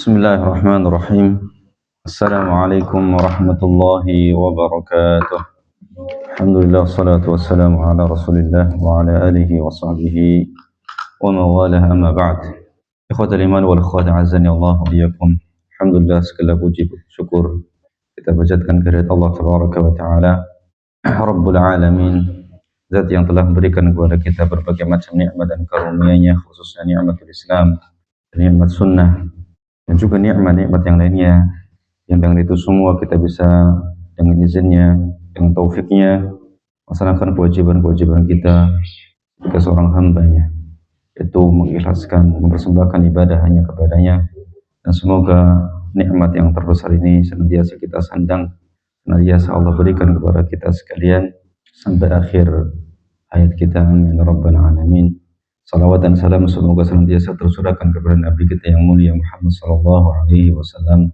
Bismillahirrahmanirrahim. Assalamualaikum warahmatullahi wabarakatuh. Alhamdulillah, salatu wassalamu ala rasulillah wa ala alihi wa sahbihi wa mawalah, amma ba'd. Ikhwatal iman wal akhwat, azani Allah wa iyyakum. Alhamdulillah, segala puji syukur kita panjatkan kehadirat Allah tabaraka wa taala, Rabbul alamin, zat yang telah memberikan kepada kita berbagai macam nikmat dan karunia-Nya, khususnya nikmatul Islam dan nikmat sunnah, dan juga nikmat-nikmat yang lainnya, yang dengan itu semua kita bisa dengan izinnya, dengan taufiknya, melaksanakan kewajiban-kewajiban kita sebagai seorang hambanya, yaitu mengikhlaskan, mempersembahkan ibadah hanya kepadanya. Dan semoga nikmat yang terbesar ini senantiasa kita sandang, senantiasa Allah berikan kepada kita sekalian sampai akhir hayat kita, amin rabbal alamin. Salawat dan salam semoga senantiasa tercurahkan kepada Nabi kita yang mulia Muhammad sallallahu alaihi wasallam,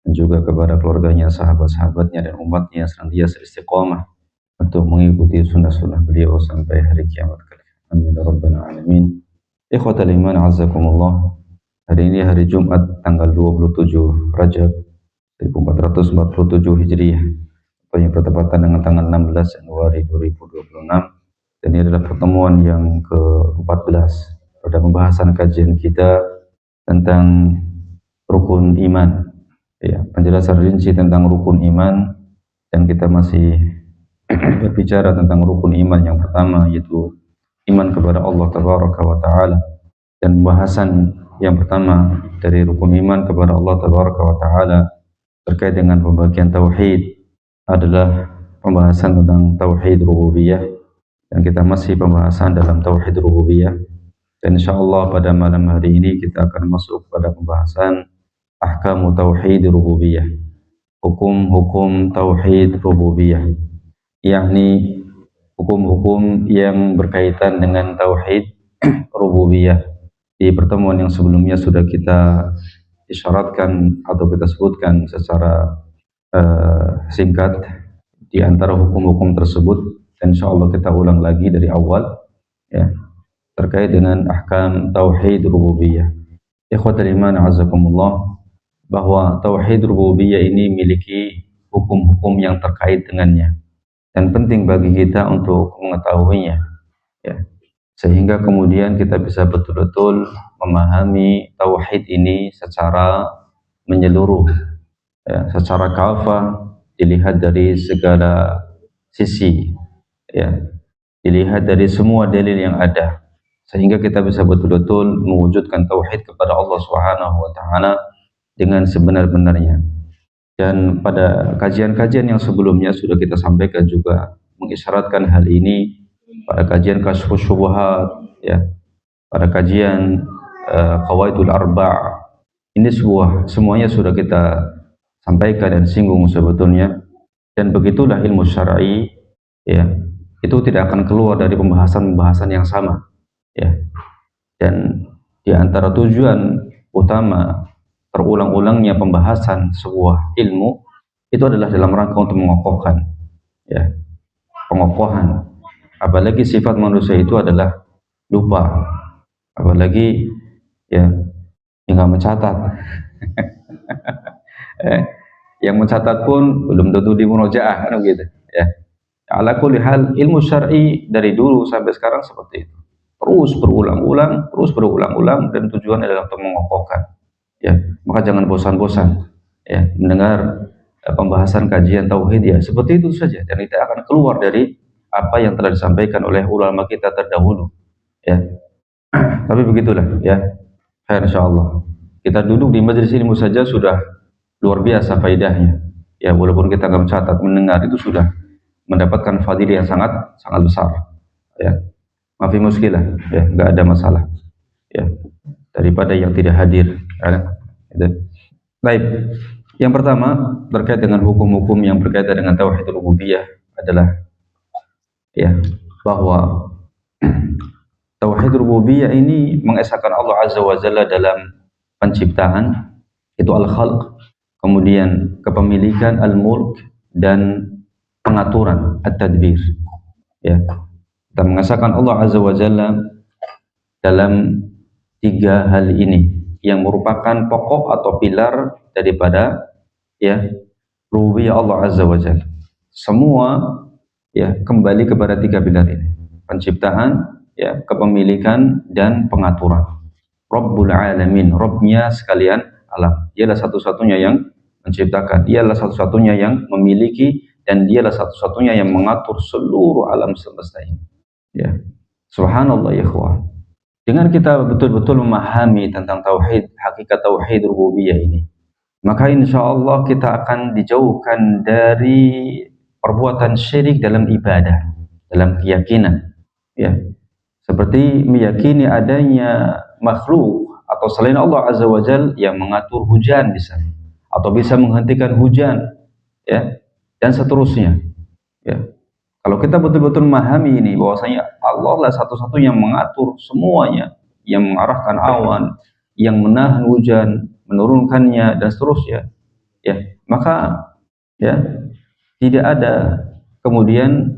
dan juga kepada keluarganya, sahabat-sahabatnya, dan umatnya senantiasa istiqamah untuk mengikuti sunnah-sunnah beliau sampai hari kiamat kelak, amin rabbal alamin. Ikhwatal iman, azakumullah. Hari ini hari Jumat tanggal 27 Rajab 1447 Hijriah, atau yang bertepatan dengan tanggal 16 Januari 2026. Dan ini adalah pertemuan yang ke-14 pada pembahasan kajian kita tentang rukun iman, ya, penjelasan rinci tentang rukun iman. Dan kita masih berbicara tentang rukun iman yang pertama, yaitu iman kepada Allah tabaraka wa ta'ala. Dan pembahasan yang pertama dari rukun iman kepada Allah tabaraka wa ta'ala terkait dengan pembagian tauhid adalah pembahasan tentang tauhid rububiyah. Dan kita masih pembahasan dalam tauhid rububiyah, dan insyaallah pada malam hari ini kita akan masuk pada pembahasan ahkamu tauhid rububiyah, hukum-hukum tauhid rububiyah, yakni hukum-hukum yang berkaitan dengan tauhid rububiyah. Di pertemuan yang sebelumnya sudah kita isyaratkan atau kita sebutkan secara singkat di antara hukum-hukum tersebut. Dan insyaallah kita ulang lagi dari awal, ya, terkait dengan ahkam tauhid rububiyah. Ikhwatal iman, azakumullah, bahwa tauhid rububiyah ini memiliki hukum-hukum yang terkait dengannya, dan penting bagi kita untuk mengetahuinya, ya, sehingga kemudian kita bisa betul-betul memahami tauhid ini secara menyeluruh, ya, secara kafah, dilihat dari segala sisi, ya, dilihat dari semua dalil yang ada, sehingga kita bisa betul-betul mewujudkan tauhid kepada Allah Subhanahu wa taala dengan sebenar-benarnya. Dan pada kajian-kajian yang sebelumnya sudah kita sampaikan juga mengisyaratkan hal ini pada kajian Kasyfus Syubhat, ya, pada kajian Qawaidul Arba'. Ini semuanya sudah kita sampaikan dan singgung sebetulnya. Dan begitulah ilmu syar'i, ya, itu tidak akan keluar dari pembahasan-pembahasan yang sama, ya. Dan di antara tujuan utama terulang-ulangnya pembahasan sebuah ilmu itu adalah dalam rangka untuk mengokohkan, ya, pengokohan. Apalagi sifat manusia itu adalah lupa, apalagi, ya, yang mencatat. Yang mencatat pun belum tentu di murojaah, kan begitu, ya. Ala kulli hal, ilmu syar'i dari dulu sampai sekarang seperti itu, terus berulang-ulang, dan tujuan adalah untuk mengokohkan, ya. Maka jangan bosan-bosan, ya, mendengar pembahasan kajian tauhid, ya, seperti itu saja, dan kita akan keluar dari apa yang telah disampaikan oleh ulama kita terdahulu, ya. Tapi begitulah, ya, insyaallah kita duduk di majelis ilmu saja sudah luar biasa faedahnya, ya. Walaupun kita nggak mencatat, mendengar itu sudah mendapatkan fadilah yang sangat besar, ya. Mafi muskilah, ya, nggak ada masalah, ya, daripada yang tidak hadir, ya. Baik, yang pertama terkait dengan hukum-hukum yang berkaitan dengan tauhid rububiyah adalah, ya, bahwa tauhid rububiyah ini mengesahkan Allah azza wa jalla dalam penciptaan, itu al-khalq, kemudian kepemilikan, al-mulk, dan pengaturan, at-tadbir, ya. Kita mengesahkan Allah azza wa jalla dalam tiga hal ini, yang merupakan pokok atau pilar daripada ya rububiyah Allah Azza wa Jalla. Semua ya kembali kepada tiga pilar ini: penciptaan, ya, kepemilikan, dan pengaturan. Rabbul alamin, Rabbnya sekalian alam. Dialah satu-satunya yang menciptakan, dialah satu-satunya yang memiliki, dan dialah satu-satunya yang mengatur seluruh alam semesta ini. Ya, subhanallah ya ikhwan. Dengan kita betul-betul memahami tentang tauhid, hakikat tauhid rububiyah ini, maka insya Allah kita akan dijauhkan dari perbuatan syirik dalam ibadah, dalam keyakinan. Ya, seperti meyakini adanya makhluk atau selain Allah Azza wa Jal yang mengatur hujan misalnya, atau bisa menghentikan hujan, ya, dan seterusnya. Ya, kalau kita betul-betul memahami ini, bahwasanya Allah lah satu-satu yang mengatur semuanya, yang mengarahkan awan, yang menahan hujan, menurunkannya, dan seterusnya, ya, maka ya tidak ada kemudian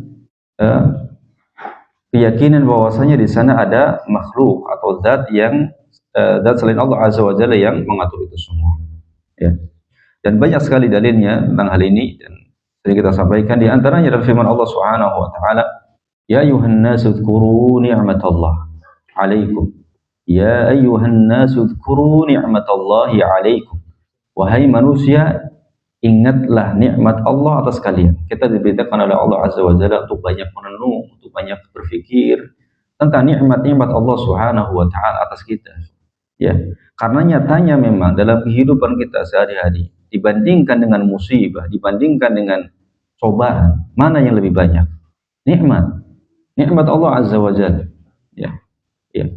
keyakinan bahwasanya di sana ada makhluk atau zat yang zat selain Allah Azza wa Jalla yang mengatur itu semua. Ya. Dan banyak sekali dalilnya tentang hal ini, dan sering kita sampaikan. Di antaranya dalam firman Allah Subhanahu wa taala, ya ayuhan nasu dzkuru ni'matallah 'alaikum. Ya ayuhan nasu dzkuru ni'matallahi 'alaikum. Wahai manusia, ingatlah nikmat Allah atas kalian. Kita diberitakan oleh Allah Azza wa Jalla untuk banyak merenung, untuk banyak berpikir tentang nikmat-nikmat Allah Subhanahu wa taala atas kita. Ya, karena nyatanya memang dalam kehidupan kita sehari-hari, dibandingkan dengan musibah, dibandingkan dengan cobaan, mana yang lebih banyak? Nikmat Allah Azza wa Jalla. Ya, ya.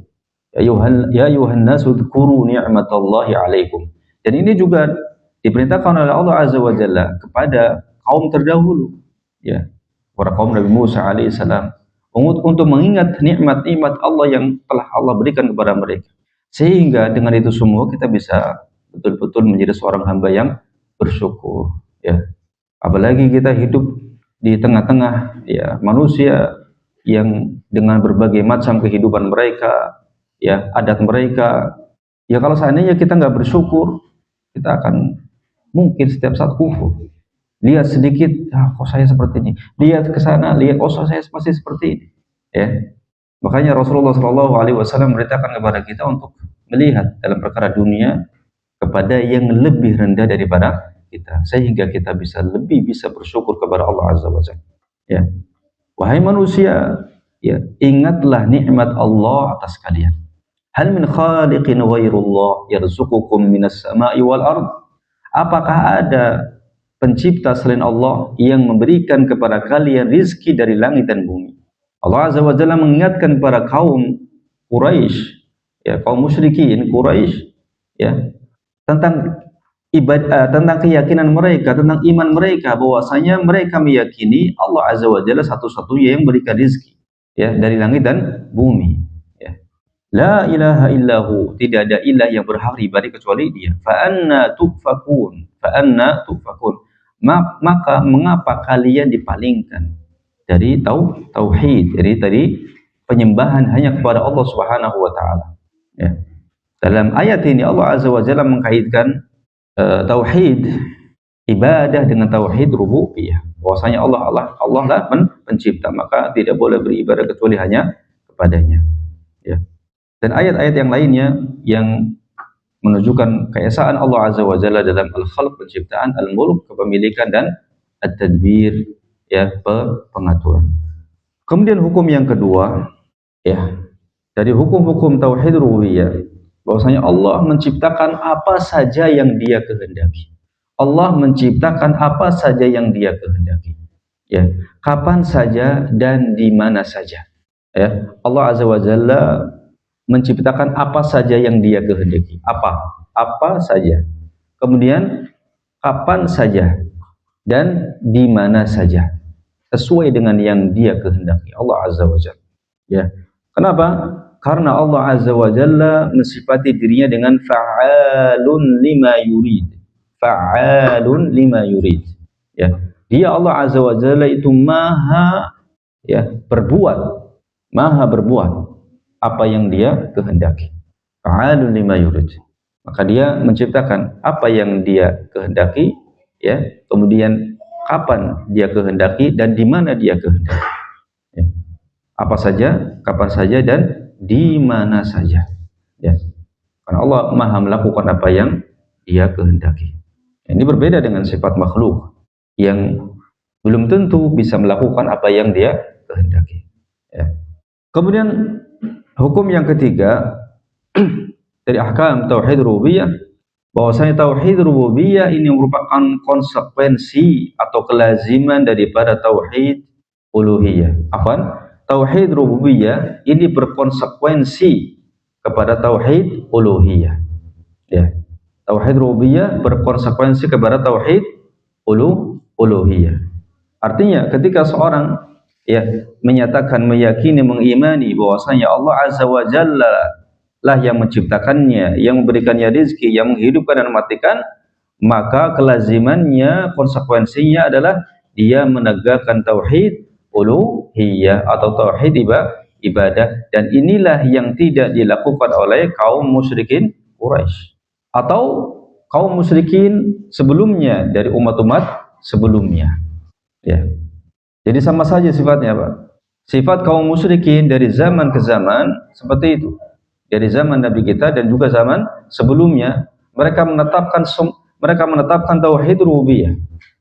Ya ayuhan nasu dzkuru ni'matallahi 'alaikum. Dan ini juga diperintahkan oleh Allah Azza wa Jalla kepada kaum terdahulu, ya, para kaum Nabi Musa alaihissalam, untuk mengingat nikmat-nikmat Allah yang telah Allah berikan kepada mereka, sehingga dengan itu semua kita bisa betul-betul menjadi seorang hamba yang bersyukur. Ya, apalagi kita hidup di tengah-tengah ya manusia yang dengan berbagai macam kehidupan mereka, ya, adat mereka. Ya, kalau seandainya kita nggak bersyukur, kita akan mungkin setiap saat kufur. Lihat sedikit, kok saya seperti ini. Lihat ke sana, lihat, oh saya masih seperti ini. Ya, makanya Rasulullah Shallallahu Alaihi Wasallam memberitakan kepada kita untuk melihat dalam perkara dunia kepada yang lebih rendah daripada kita, sehingga kita bisa bersyukur kepada Allah Azza wa Jalla. Ya, wahai manusia, ya, ingatlah nikmat Allah atas kalian. Hal min khaliqin ghairullah yarzuqukum minas sama'i wal ard. Apakah ada pencipta selain Allah yang memberikan kepada kalian rizki dari langit dan bumi? Allah Azza wa Jalla mengingatkan kepada kaum Quraisy, ya, kaum musyrikin Quraisy, ya, tentang ibadah, tentang keyakinan mereka, tentang iman mereka, bahwasanya mereka meyakini Allah Azza wa Jalla satu-satunya yang memberikan rizki, ya, dari langit dan bumi. La ilaha illahu, tidak ada ilah yang berhak diibadahi kecuali Dia. Fa anna tufakun, maka mengapa kalian dipalingkan dari tauhid, dari penyembahan hanya kepada Allah Subhanahu wa taala. Ya. Dalam ayat ini Allah Azza wa Jalla mengkaitkan tauhid ibadah dengan tauhid rububiyah. Bahwasanya Allah lah pencipta, maka tidak boleh beribadah kecuali hanya kepadanya. Ya. Dan ayat-ayat yang lainnya yang menunjukkan keesaan Allah Azza wa Jalla dalam al-khalq, penciptaan, al-mulk, kepemilikan, dan at-tadbir, ya, pengaturan. Kemudian hukum yang kedua, ya, dari hukum-hukum tauhid rububiyah, bahwasanya Allah menciptakan apa saja yang Dia kehendaki. Allah menciptakan apa saja yang Dia kehendaki. Ya, kapan saja dan di mana saja. Ya, Allah Azza wa Jalla menciptakan apa saja yang Dia kehendaki. Apa saja. Kemudian kapan saja dan di mana saja, sesuai dengan yang Dia kehendaki, Allah Azza wa Jalla. Ya. Kenapa? Karena Allah Azza wa Jalla mensifati dirinya dengan fa'alun lima yurid. Fa'alun lima yurid. Ya. Dia Allah Azza wa Jalla itu maha, ya, berbuat apa yang Dia kehendaki. Fa'alun lima yurid. Maka dia menciptakan apa yang dia kehendaki, ya, kemudian kapan dia kehendaki dan di mana dia kehendaki. Ya. Apa saja, kapan saja dan di mana saja. Ya. Karena Allah Maha melakukan apa yang dia kehendaki. Ini berbeda dengan sifat makhluk yang belum tentu bisa melakukan apa yang dia kehendaki. Ya. Kemudian hukum yang ketiga dari ahkam tauhid rububiyah, bahwasanya tauhid rububiyah ini merupakan konsekuensi atau kelaziman daripada tauhid uluhiyah. Tauhid rububiyah ini berkonsekuensi kepada tauhid uluhiyah. Ya. Tauhid rububiyah berkonsekuensi kepada tauhid uluhiyah. Artinya ketika seorang menyatakan, meyakini, mengimani bahwasanya Allah Azza wa Jalla lah yang menciptakannya, yang memberikannya rezeki, yang menghidupkan dan mematikan, maka kelazimannya, konsekuensinya adalah dia menegakkan tauhid uluhiyah atau tauhid ibadah, dan inilah yang tidak dilakukan oleh kaum musyrikin Quraisy atau kaum musyrikin sebelumnya dari umat-umat sebelumnya. Ya. Jadi sama saja sifatnya, Pak. Sifat kaum musyrikin dari zaman ke zaman seperti itu. Dari zaman Nabi kita dan juga zaman sebelumnya, mereka menetapkan tauhid rububiyah,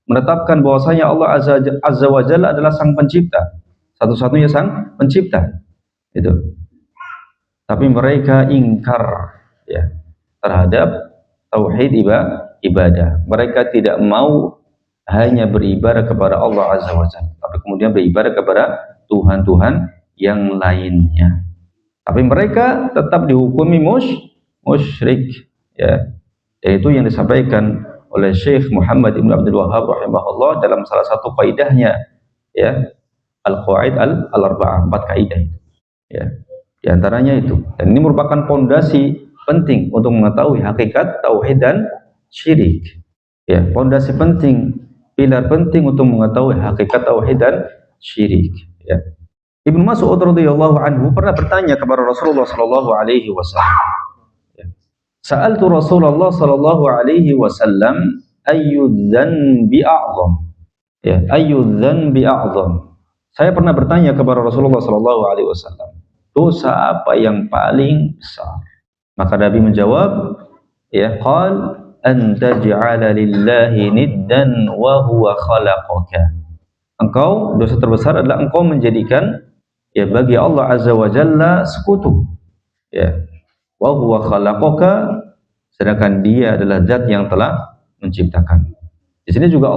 menetapkan bahwasanya Allah Azza wa Jalla adalah sang pencipta, satu-satunya sang pencipta. Itu. Tapi mereka ingkar, ya, terhadap tauhid ibadah. Mereka tidak mau hanya beribadah kepada Allah Azza wa Jalla, tapi kemudian beribadah kepada Tuhan-Tuhan yang lainnya. Tapi mereka tetap dihukumi musyrik, ya. Yaitu yang disampaikan oleh Syekh Muhammad Ibn Abdul Wahhab rahimahullah dalam salah satu kaidahnya, ya, Al-Qawaid Al-Arba'ah, 4 kaidah itu. Ya. Di antaranya itu. Dan ini merupakan pondasi penting untuk mengetahui hakikat tauhid dan syirik. Ya, pondasi penting, pilar penting untuk mengetahui hakikat tauhid dan syirik, ya. Ibnu Mas'ud radhiyallahu anhu pernah bertanya kepada Rasulullah sallallahu alaihi wasallam. Sa'altu Rasulullah sallallahu alaihi wasallam ayyudz dzanbi a'zam. Ya, ayyudz dzanbi a'zam. Saya pernah bertanya kepada Rasulullah sallallahu alaihi wasallam, dosa apa yang paling besar? Maka Nabi menjawab, ya, qal an taj'ala lillahi niddan wa huwa khalaqaka. Engkau, dosa terbesar adalah engkau menjadikan, ya, bagi Allah Azza wa Jalla sekutu, ya, wa huwa khalaqaka, sedangkan dia adalah zat yang telah menciptakan. Di sini juga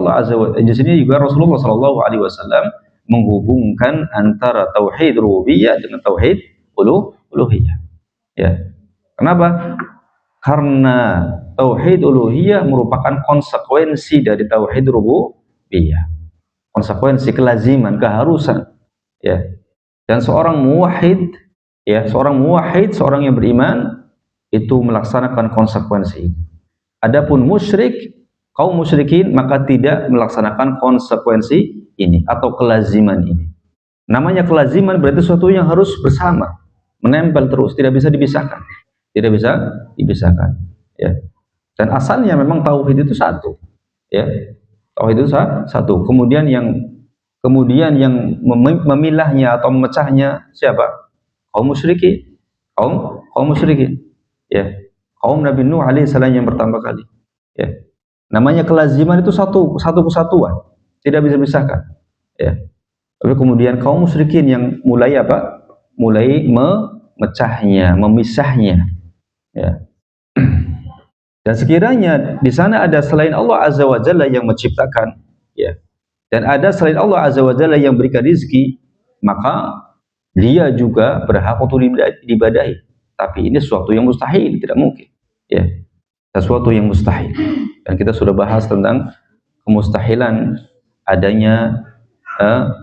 di sini juga Rasulullah sallallahu alaihi wasallam menghubungkan antara tauhid rububiyah dengan tauhid uluhiyah. Ya. Kenapa? Karena tauhid uluhiyah merupakan konsekuensi dari tauhid rububiyah. Konsekuensi, kelaziman, keharusan, ya. Dan seorang muwahhid, ya, seorang yang beriman itu melaksanakan konsekuensi. Adapun musyrik, kaum musyrikin, maka tidak melaksanakan konsekuensi ini atau kelaziman ini. Namanya kelaziman berarti sesuatu yang harus bersama, menempel terus, tidak bisa dipisahkan. Tidak bisa dipisahkan, ya. Dan asalnya memang tauhid itu satu, ya. Tauhid itu satu. Kemudian yang memilahnya atau memecahnya siapa? Kaum musyrikin. Kaum musyrikin. Ya. Kaum Nabi Nuh alaihissalam yang pertama kali. Ya. Namanya kelaziman itu satu kesatuan, tidak bisa dipisahkan. Ya. Tapi kemudian kaum musyrikin yang mulai apa? Mulai memecahnya, memisahnya. Ya. Dan sekiranya di sana ada selain Allah Azza wa Jalla yang menciptakan, ya, dan ada selain Allah Azza wa Jalla yang berikan rezeki, maka dia juga berhak untuk diibadahi. Tapi ini sesuatu yang mustahil, tidak mungkin, ya, sesuatu yang mustahil. Dan kita sudah bahas tentang kemustahilan adanya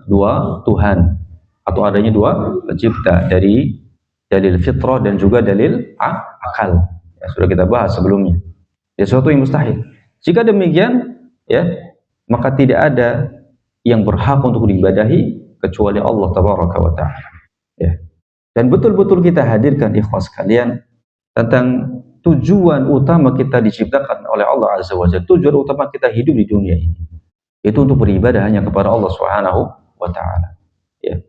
dua Tuhan atau adanya dua pencipta, dari dalil fitrah dan juga dalil akal. Ya, sudah kita bahas sebelumnya. Ya, sesuatu yang mustahil. Jika demikian, ya, maka tidak ada yang berhak untuk diibadahi kecuali Allah Tabaraka wa Ta'ala. Ya. Dan betul-betul kita hadirkan ikhwas kalian tentang tujuan utama kita diciptakan oleh Allah Azza wa Jalla, tujuan utama kita hidup di dunia ini, itu untuk beribadah hanya kepada Allah Subhanahu wa taala. Ya.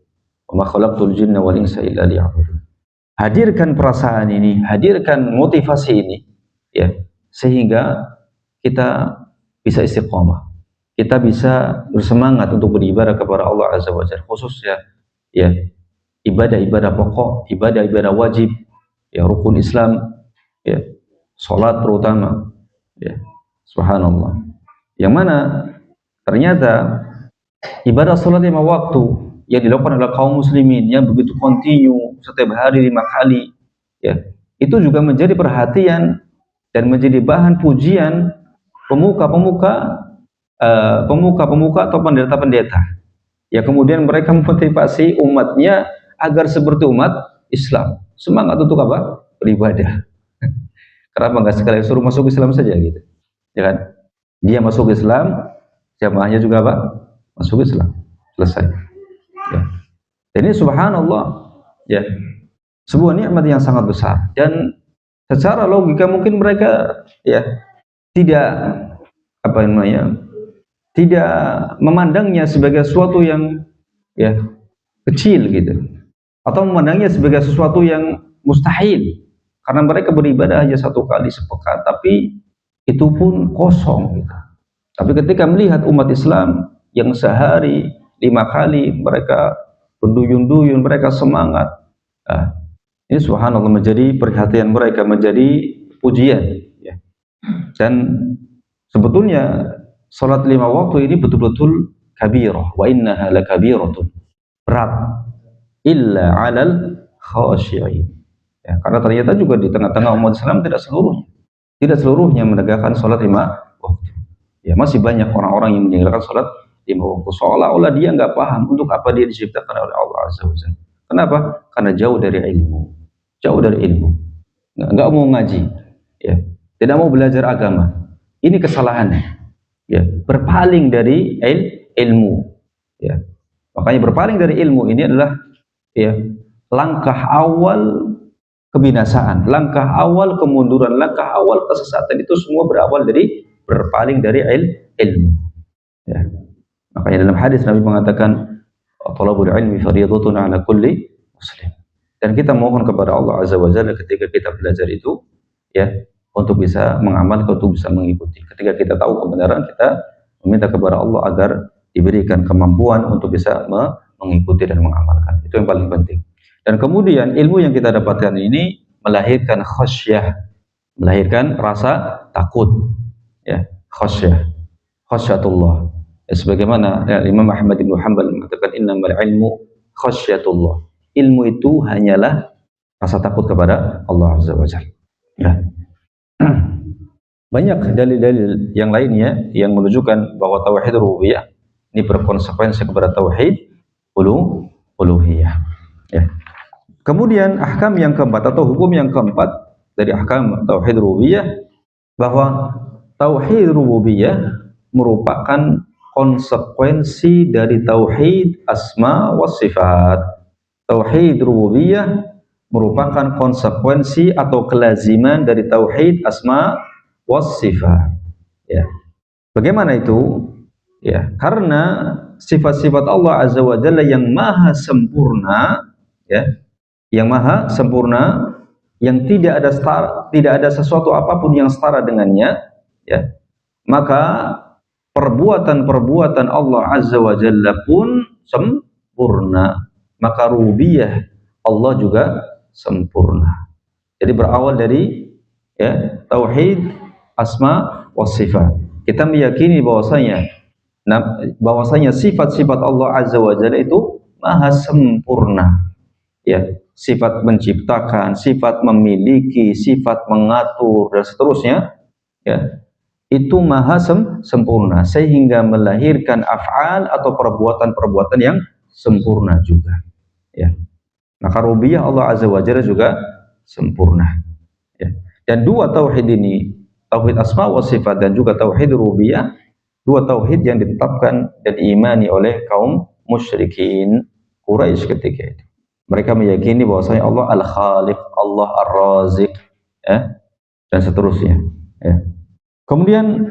Wa ma khalaqtul jinna wal insa illa liya'budun. Hadirkan perasaan ini, hadirkan motivasi ini, ya, sehingga kita bisa istiqomah. Kita bisa bersemangat untuk beribadah kepada Allah Azza wa Jalla, khususnya ya ibadah-ibadah pokok, ibadah-ibadah wajib, ya rukun Islam, ya salat terutama, ya subhanallah. Yang mana ternyata ibadah salat 5 waktu yang dilakukan oleh kaum muslimin yang begitu kontinu setiap hari 5 kali, ya itu juga menjadi perhatian dan menjadi bahan pujian pemuka-pemuka atau pendeta-pendeta. Ya kemudian mereka memotivasi umatnya agar seperti umat Islam, semangat untuk apa? Beribadah. Kenapa nggak sekali suruh masuk Islam saja gitu? Ya kan? Dia masuk Islam, jamaahnya juga apa? Masuk Islam. Selesai. Ya. Dan ini subhanallah, ya sebuah nikmat yang sangat besar. Dan secara logika mungkin mereka ya tidak apa namanya, tidak memandangnya sebagai sesuatu yang ya kecil gitu, atau memandangnya sebagai sesuatu yang mustahil, karena mereka beribadah hanya 1 kali sepekan, tapi itu pun kosong gitu. Tapi ketika melihat umat Islam yang sehari 5 kali mereka berduyun-duyun, mereka semangat, nah, ini subhanallah menjadi perhatian mereka, menjadi pujian, ya. Dan sebetulnya salat 5 waktu ini betul-betul kabirah, wa innaha lakabiratun, berat, illa 'alal khashi'in. Ya, karena ternyata juga di tengah-tengah umat Islam tidak seluruhnya menegakkan salat 5 waktu. Ya, masih banyak orang-orang yang meninggalkan salat 5 waktu seolah-olah dia nggak paham untuk apa dia diciptakan oleh Allah Azza wa Jalla. Kenapa? Karena jauh dari ilmu, nggak mau ngaji, ya, tidak mau belajar agama. Ini kesalahannya, ya, berpaling dari ilmu, ya. Makanya berpaling dari ilmu ini adalah ya langkah awal kebinasaan, langkah awal kemunduran, langkah awal kesesatan. Itu semua berawal dari berpaling dari ilmu, ya. Makanya dalam hadis Nabi mengatakan talabul ilmi fardhatun 'ala kulli muslim. Dan kita mohon kepada Allah Azza wa Jalla ketika kita belajar itu, ya, untuk bisa mengamalkan, untuk bisa mengikuti. Ketika kita tahu kebenaran, kita meminta kepada Allah agar diberikan kemampuan untuk bisa mengikuti dan mengamalkan. Itu yang paling penting. Dan kemudian ilmu yang kita dapatkan ini melahirkan khasyah, melahirkan rasa takut, ya, khasyatullah. Ya, sebagaimana ya, Imam Ahmad bin Hanbal mengatakan innamal ilmu khasyatullah. Ilmu itu hanyalah rasa takut kepada Allah Azza wa Jalla. Ya. Banyak dalil-dalil yang lainnya yang menunjukkan bahwa tauhid rububiyah ini berkonsekuensi kepada tauhid uluhiyah. Ya. Kemudian ahkam yang keempat atau hukum yang keempat dari ahkam tauhid rububiyah, bahwa tauhid rububiyah merupakan konsekuensi dari tauhid asma wa sifat. Tauhid rububiyah merupakan konsekuensi atau kelaziman dari tauhid asma wa sifat. Ya. Bagaimana itu? Ya, karena sifat-sifat Allah Azza wa Jalla yang maha sempurna, ya, yang maha sempurna, yang tidak ada sesuatu apapun yang setara dengannya, ya, maka perbuatan-perbuatan Allah Azza wa Jalla pun sempurna, maka rububiyah Allah juga sempurna. Jadi berawal dari ya tauhid asma wa sifat. Kita meyakini bahwasanya sifat-sifat Allah Azza wa Jalla itu maha sempurna, ya, sifat menciptakan, sifat memiliki, sifat mengatur dan seterusnya, ya, itu maha sempurna sehingga melahirkan af'al atau perbuatan-perbuatan yang sempurna juga, ya. Maka rububiyah Allah Azza wa Jalla juga sempurna, ya. Dan dua tauhid ini, tauhid asma wa sifat dan juga tauhid rububiyah, dua tauhid yang ditetapkan dan diimani oleh kaum musyrikin Quraisy ketika itu. Mereka meyakini bahwasanya Allah al-Khaliq, Allah ar-Raziq, ya. dan seterusnya. Ya. Kemudian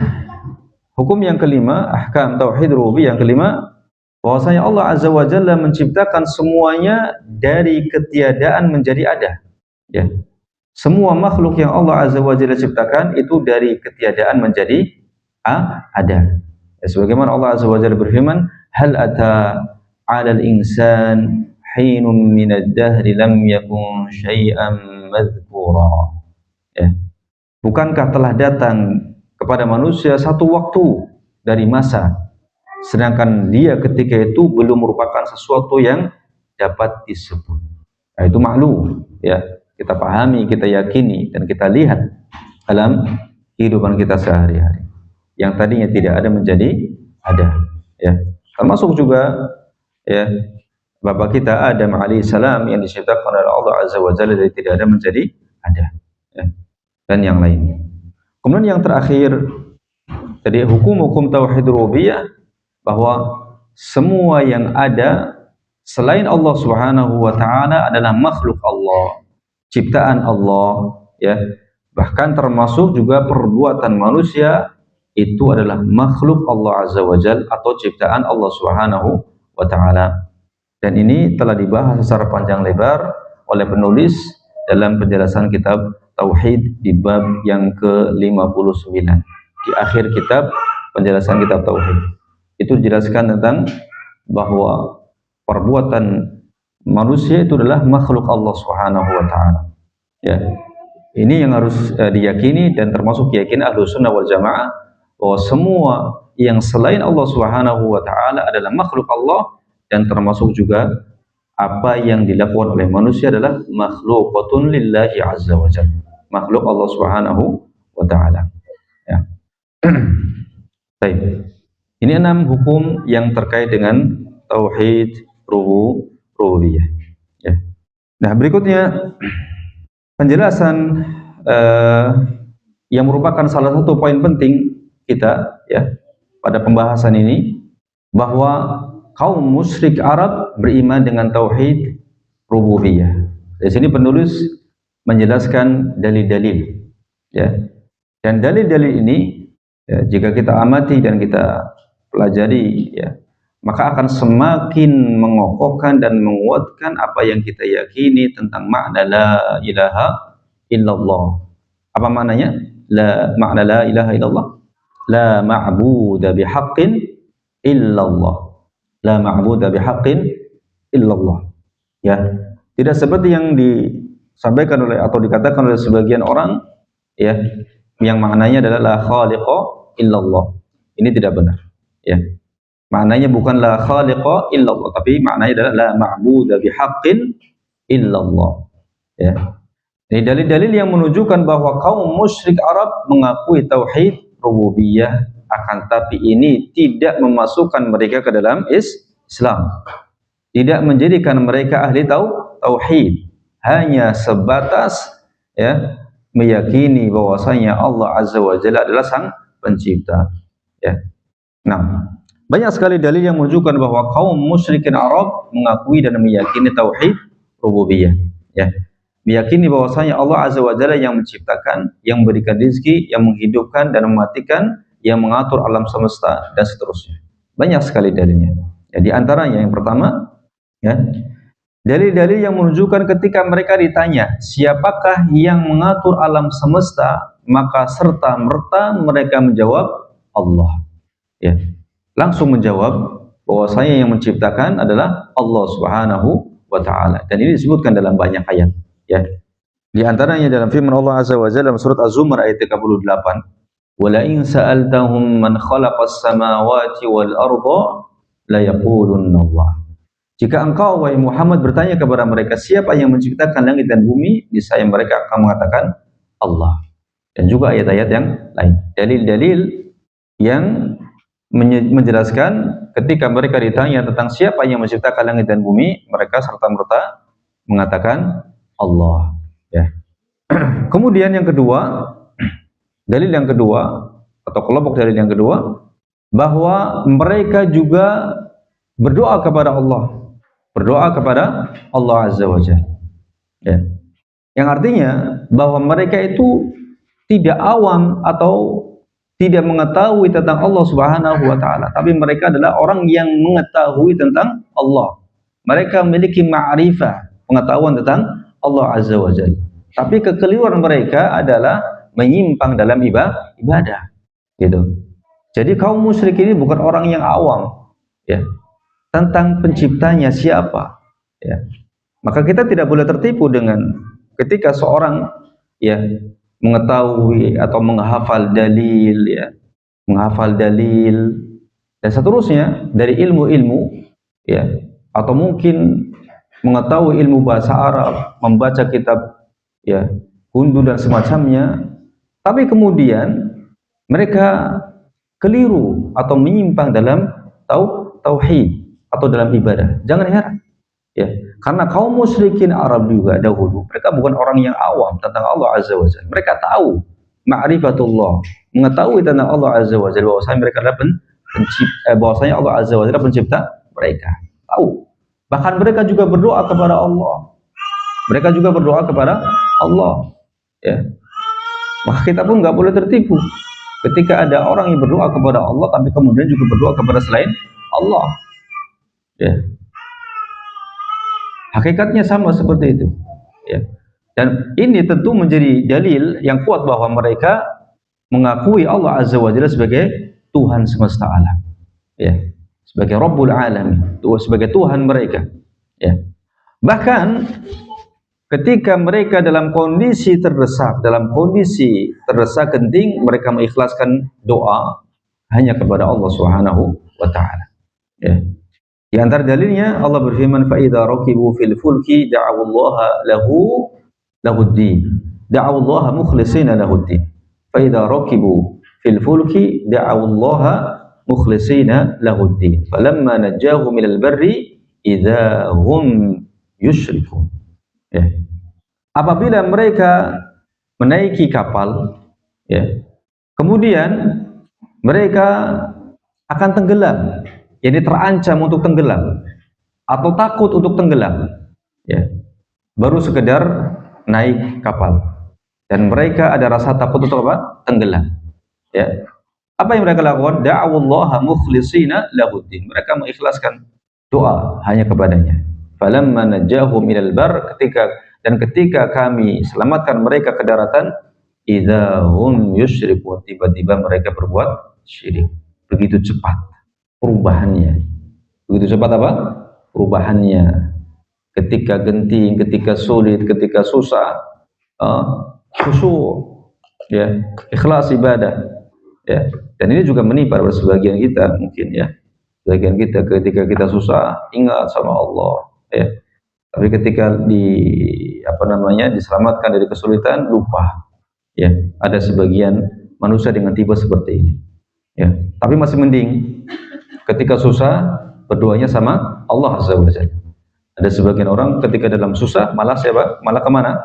hukum yang kelima, ahkam tauhid rububiyah yang kelima, bahwasanya Allah Azza wa Jalla menciptakan semuanya dari ketiadaan menjadi ada. Ya. Semua makhluk yang Allah Azza wa Jalla ciptakan itu dari ketiadaan menjadi ada. Ya, sebagaimana Allah Azza wa Jalla berfirman, hal ata 'alal insan hinun minad dahri lam yakun syai'an madhkura. Ya. Bukankah telah datang kepada manusia satu waktu dari masa, sedangkan dia ketika itu belum merupakan sesuatu yang dapat disebut. Nah, itu maklum, ya, kita pahami, kita yakini, dan kita lihat dalam kehidupan kita sehari-hari. Yang tadinya tidak ada menjadi ada, ya. Termasuk juga, ya, bapak kita Adam alaihissalam yang diciptakan oleh Allah Azza wa Jalla dari tidak ada menjadi ada, ya, dan yang lainnya. Kemudian yang terakhir, jadi hukum-hukum tauhid rububiyah, bahwa semua yang ada selain Allah Subhanahu wa taala adalah makhluk Allah, ciptaan Allah, ya. Bahkan termasuk juga perbuatan manusia itu adalah makhluk Allah Azza wa Jalla atau ciptaan Allah Subhanahu wa taala. Dan ini telah dibahas secara panjang lebar oleh penulis dalam penjelasan kitab Tauhid di bab yang ke-59. Di akhir kitab penjelasan kitab Tauhid itu dijelaskan tentang bahwa perbuatan manusia itu adalah makhluk Allah Subhanahu wa taala. Ya. Ini yang harus diyakini dan termasuk keyakinan Ahlus Sunnah wal Jamaah, bahwa semua yang selain Allah Subhanahu wa taala adalah makhluk Allah, dan termasuk juga apa yang dilakukan oleh manusia adalah makhlukatun lillahi azza wa jalla, makhluk Allah Subhanahu wa taala. Ya. Baik. Ini 6 hukum yang terkait dengan tauhid rububiyah. Ya. Nah, berikutnya penjelasan yang merupakan salah satu poin penting kita, ya, pada pembahasan ini, bahwa kaum musyrik Arab beriman dengan tauhid rububiyah. Di sini penulis menjelaskan dalil-dalil, ya. Dan dalil-dalil ini, ya, jika kita amati dan kita pelajari, ya, maka akan semakin mengokohkan dan menguatkan apa yang kita yakini tentang makna la ilaha illallah. Apa maknanya? Makna la ilaha illallah, la ma'buda bihaqqin illallah. La ma'buda bihaqqin illallah. Ya, tidak seperti yang disampaikan oleh atau dikatakan oleh sebagian orang, ya, yang maknanya adalah la khaliqa illallah. Ini tidak benar, ya. Maknanya bukan la khaliqa illallah, tapi maknanya adalah la ma'buda bihaqqin illallah. Ya. Ini dalil-dalil yang menunjukkan bahwa kaum musyrik Arab mengakui tauhid rububiyah, akan tapi ini tidak memasukkan mereka ke dalam Islam. Tidak menjadikan mereka ahli tauhid. Hanya sebatas, ya, meyakini bahwasanya Allah Azza wa Jalla adalah sang pencipta. Ya. Nah, banyak sekali dalil yang menunjukkan bahwa kaum musyrikin Arab mengakui dan meyakini tauhid rububiyah, ya. Meyakini bahwasanya Allah Azza wa Jalla yang menciptakan, yang memberikan rezeki, yang menghidupkan dan mematikan, yang mengatur alam semesta dan seterusnya. Banyak sekali dalilnya. Ya, di antaranya yang pertama, ya, dalil-dalil yang menunjukkan ketika mereka ditanya siapakah yang mengatur alam semesta, maka serta merta mereka menjawab Allah. Ya. Langsung menjawab bahwasanya yang menciptakan adalah Allah Subhanahu wa taala, dan ini disebutkan dalam banyak ayat, ya. Di antaranya dalam firman Allah Azza wa Jalla dalam surat Az-Zumar ayat 38, "Wala in sa'altahum man khalaqas samawati wal arda la yaqulunna Allah." Jika engkau wahai Muhammad bertanya kepada mereka siapa yang menciptakan langit dan bumi, niscaya mereka akan mengatakan Allah. Dan juga ayat-ayat yang lain, dalil-dalil yang menjelaskan ketika mereka ditanya tentang siapa yang menciptakan langit dan bumi, mereka serta-merta mengatakan Allah, ya. Kemudian yang kedua, dalil yang kedua atau kelompok dalil yang kedua, bahwa mereka juga berdoa kepada Allah, berdoa kepada Allah Azza wa Jalla, ya. Yang artinya bahwa mereka itu tidak awam atau tidak mengetahui tentang Allah Subhanahu wa taala, tapi mereka adalah orang yang mengetahui tentang Allah. Mereka memiliki ma'rifah, pengetahuan tentang Allah Azza wa Jalla. Tapi kekeliruan mereka adalah menyimpang dalam ibadah. Gitu. Jadi kaum musyrik ini bukan orang yang awam, ya, tentang penciptanya siapa, ya. Maka kita tidak boleh tertipu dengan ketika seorang, ya, mengetahui atau menghafal dalil, ya, menghafal dalil dan seterusnya dari ilmu-ilmu, ya, atau mungkin mengetahui ilmu bahasa Arab, membaca kitab, ya, hundu dan semacamnya, tapi kemudian mereka keliru atau menyimpang dalam tauhid atau dalam ibadah. Jangan heran, ya, karena kaum musyrikin Arab juga dahulu, mereka bukan orang yang awam tentang Allah Azza wa Jalla. Mereka tahu ma'rifatullah, mengetahui tentang Allah Azza wa Jalla, bahwasanya mereka adalah bahwasanya Allah Azza wa Jalla pencipta mereka. Tahu. Bahkan mereka juga berdoa kepada Allah. Mereka juga berdoa kepada Allah, ya. Maka kita pun nggak boleh tertipu ketika ada orang yang berdoa kepada Allah tapi kemudian juga berdoa kepada selain Allah, ya. Hakikatnya sama seperti itu, ya. Dan ini tentu menjadi dalil yang kuat bahwa mereka mengakui Allah Azza wa Jalla sebagai Tuhan semesta alam, ya, sebagai Rabbul Alamin, sebagai Tuhan mereka, ya. Bahkan ketika mereka dalam kondisi terdesak, genting, mereka mengikhlaskan doa hanya kepada Allah Subhanahu wa taala, ya. Di antara dalilnya Allah berfirman, fa idza raqibu fil fulki da'awullaha lahuddin, da'awullaha mukhlishina lahuddin. Fa idza raqibu fil fulki da'awullaha mukhlishina lahuddin. Falamma najjahum minal barri idza hum yusyrikun. Ya. Apabila mereka menaiki kapal, ya, kemudian mereka akan tenggelam, yakni terancam untuk tenggelam atau takut untuk tenggelam, ya, baru sekedar naik kapal dan mereka ada rasa takut untuk apa? Tenggelam, ya. Apa yang mereka lakukan? Da'awullaha mukhlishina lahuddin. Mereka mengikhlaskan doa hanya kepadanya. Falamma najjahum minal bar, ketika kami selamatkan mereka ke daratan, idzahum yusyrikun, tiba-tiba mereka berbuat syirik. Begitu cepat perubahannya. Begitu cepat apa? Perubahannya. Ketika genting, ketika sulit, ketika susah, khusyuk, ya, ikhlas ibadah, ya. Dan ini juga menimpa pada sebagian kita mungkin, ya. Sebagian kita ketika kita susah ingat sama Allah, ya. Tapi ketika diselamatkan dari kesulitan lupa, ya. Ada sebagian manusia dengan tipe seperti ini, ya. Tapi masih mending ketika susah berdoanya sama Allah Azza wa Jalla. Ada sebagian orang ketika dalam susah malah malah kemana?